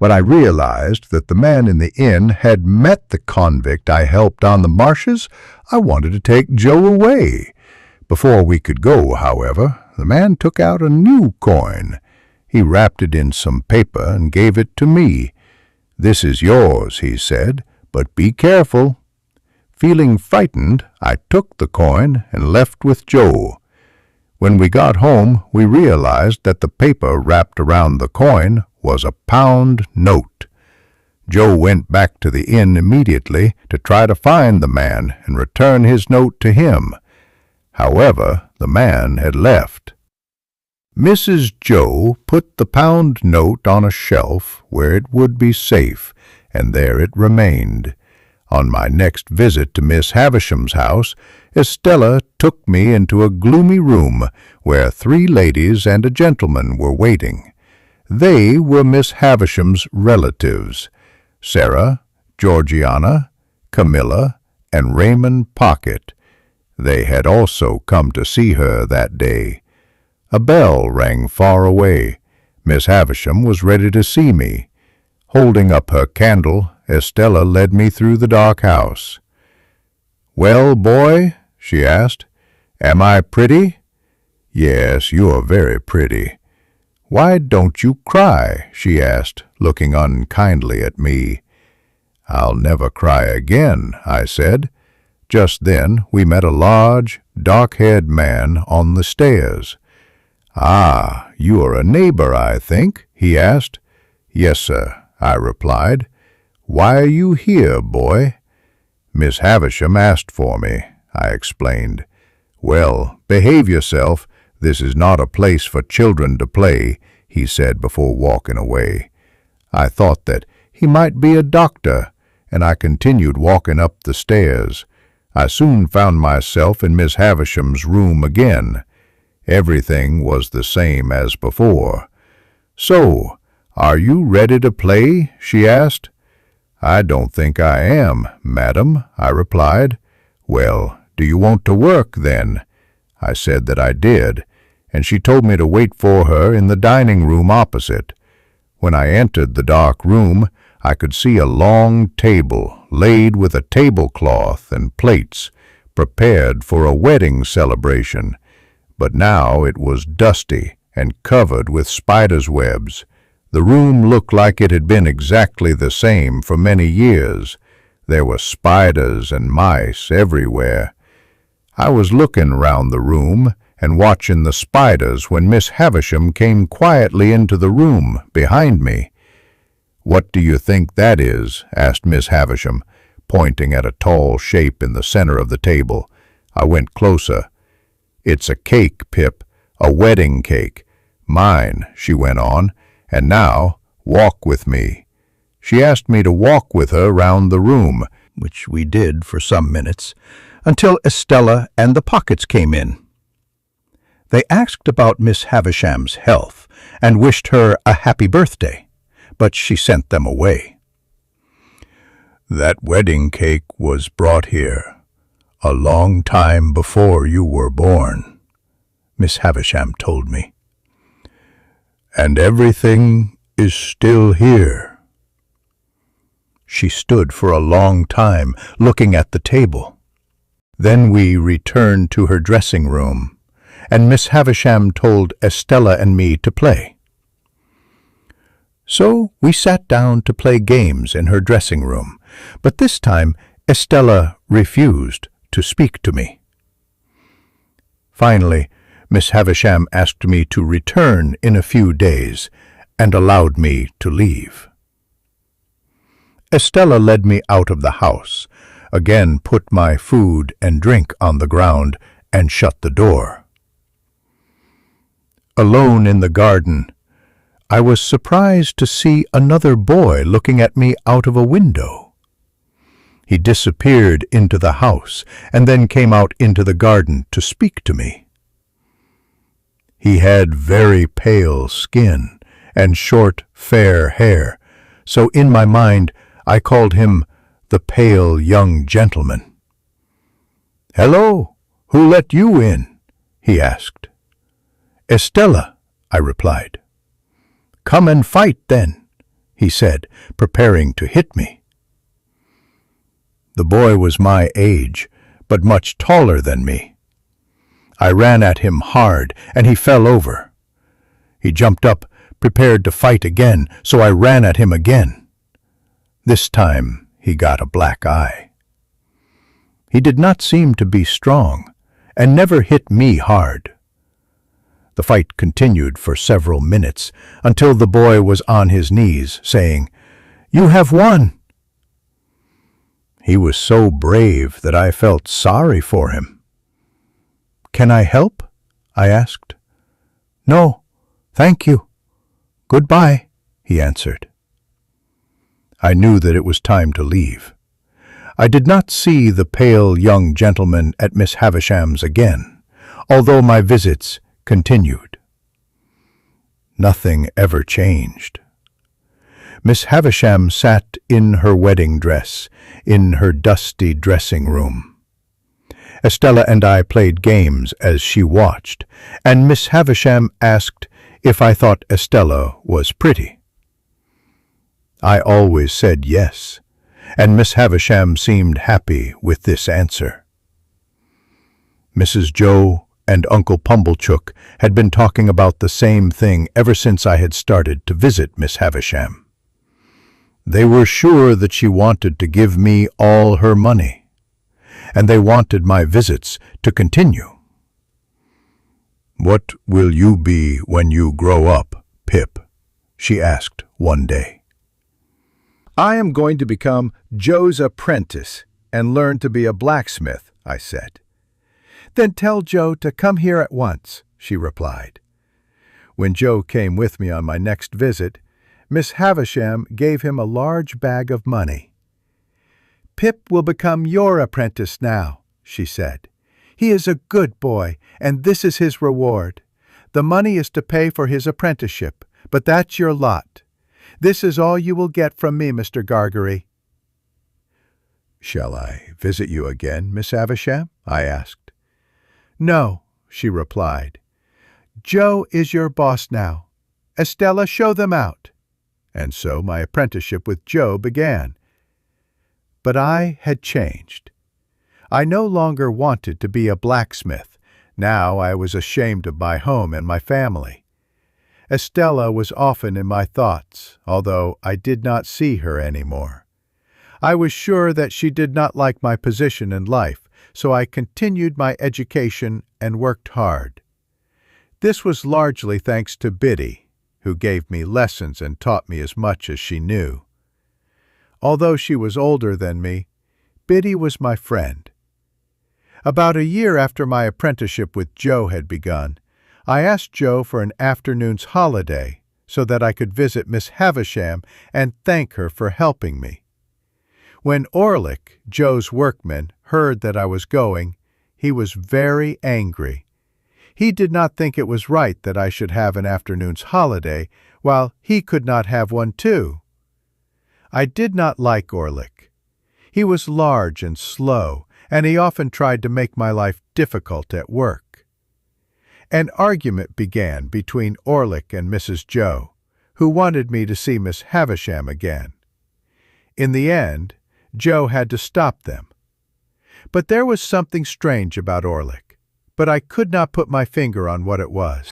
When I realized that the man in the inn had met the convict I helped on the marshes, I wanted to take Joe away. Before we could go, however, the man took out a new coin. He wrapped it in some paper and gave it to me. "This is yours," he said, "but be careful." Feeling frightened, I took the coin and left with Joe. When we got home, we realized that the paper wrapped around the coin was a pound note. Joe went back to the inn immediately to try to find the man and return his note to him. However, the man had left. Mrs. Joe put the pound note on a shelf where it would be safe, and there it remained. On my next visit to Miss Havisham's house, Estella took me into a gloomy room where 3 ladies and a gentleman were waiting. They were Miss Havisham's relatives, Sarah, Georgiana, Camilla, and Raymond Pocket. They had also come to see her that day. A bell rang far away. Miss Havisham was ready to see me. Holding up her candle, Estella led me through the dark house. "Well, boy," she asked, "am I pretty?" "Yes, you are very pretty." "Why don't you cry?" she asked, looking unkindly at me. "I'll never cry again," I said. Just then we met a large, dark-haired man on the stairs. "Ah, you are a neighbor, I think?" he asked. "Yes, sir," I replied. "Why are you here, boy?" "Miss Havisham asked for me," I explained. "Well, behave yourself. This is not a place for children to play," he said before walking away. I thought that he might be a doctor, and I continued walking up the stairs. I soon found myself in Miss Havisham's room again. Everything was the same as before. "So, are you ready to play?" she asked. "I don't think I am, madam," I replied. "Well, do you want to work, then?" I said that I did, and she told me to wait for her in the dining room opposite. When I entered the dark room, I could see a long table laid with a tablecloth and plates, prepared for a wedding celebration. But now it was dusty and covered with spiders' webs. The room looked like it had been exactly the same for many years. There were spiders and mice everywhere. I was looking round the room and watching the spiders when Miss Havisham came quietly into the room behind me. "What do you think that is?" asked Miss Havisham, pointing at a tall shape in the center of the table. I went closer. "It's a cake, Pip, a wedding cake. Mine," she went on, "and now walk with me." She asked me to walk with her round the room, which we did for some minutes, until Estella and the Pockets came in. They asked about Miss Havisham's health and wished her a happy birthday, but she sent them away. "That wedding cake was brought here a long time before you were born," Miss Havisham told me. "And everything is still here." She stood for a long time looking at the table. Then we returned to her dressing room, and Miss Havisham told Estella and me to play. So we sat down to play games in her dressing room, but this time Estella refused to speak to me. Finally, Miss Havisham asked me to return in a few days and allowed me to leave. Estella led me out of the house, again put my food and drink on the ground, and shut the door. Alone in the garden, I was surprised to see another boy looking at me out of a window. He disappeared into the house and then came out into the garden to speak to me. He had very pale skin and short, fair hair, so in my mind I called him the pale young gentleman. "Hello, who let you in?" he asked. "Estella," I replied. "Come and fight, then," he said, preparing to hit me. The boy was my age, but much taller than me. I ran at him hard, and he fell over. He jumped up, prepared to fight again, so I ran at him again. This time he got a black eye. He did not seem to be strong, and never hit me hard. The fight continued for several minutes, until the boy was on his knees, saying, "You have won." He was so brave that I felt sorry for him. "Can I help?" I asked. "No, thank you. Goodbye," he answered. I knew that it was time to leave. I did not see the pale young gentleman at Miss Havisham's again, although my visits continued. Nothing ever changed. Miss Havisham sat in her wedding dress, in her dusty dressing room. Estella and I played games as she watched, and Miss Havisham asked if I thought Estella was pretty. I always said yes, and Miss Havisham seemed happy with this answer. Mrs. Joe and Uncle Pumblechook had been talking about the same thing ever since I had started to visit Miss Havisham. They were sure that she wanted to give me all her money, and they wanted my visits to continue. "What will you be when you grow up, Pip?" she asked one day. "I am going to become Joe's apprentice and learn to be a blacksmith," I said. "Then tell Joe to come here at once," she replied. When Joe came with me on my next visit, Miss Havisham gave him a large bag of money. "Pip will become your apprentice now," she said. "He is a good boy, and this is his reward. The money is to pay for his apprenticeship, but that's your lot. This is all you will get from me, Mr. Gargery." "Shall I visit you again, Miss Havisham?" I asked. "No," she replied. "Joe is your boss now. Estella, show them out." And so my apprenticeship with Joe began. But I had changed. I no longer wanted to be a blacksmith. Now I was ashamed of my home and my family. Estella was often in my thoughts, although I did not see her anymore. I was sure that she did not like my position in life, so I continued my education and worked hard. This was largely thanks to Biddy, who gave me lessons and taught me as much as she knew. Although she was older than me, Biddy was my friend. About a year after my apprenticeship with Joe had begun, I asked Joe for an afternoon's holiday so that I could visit Miss Havisham and thank her for helping me. When Orlick, Joe's workman, heard that I was going, he was very angry. He did not think it was right that I should have an afternoon's holiday, while he could not have one too. I did not like Orlick. He was large and slow, and he often tried to make my life difficult at work. An argument began between Orlick and Mrs. Joe, who wanted me to see Miss Havisham again. In the end, Joe had to stop them. But there was something strange about Orlick, but I could not put my finger on what it was.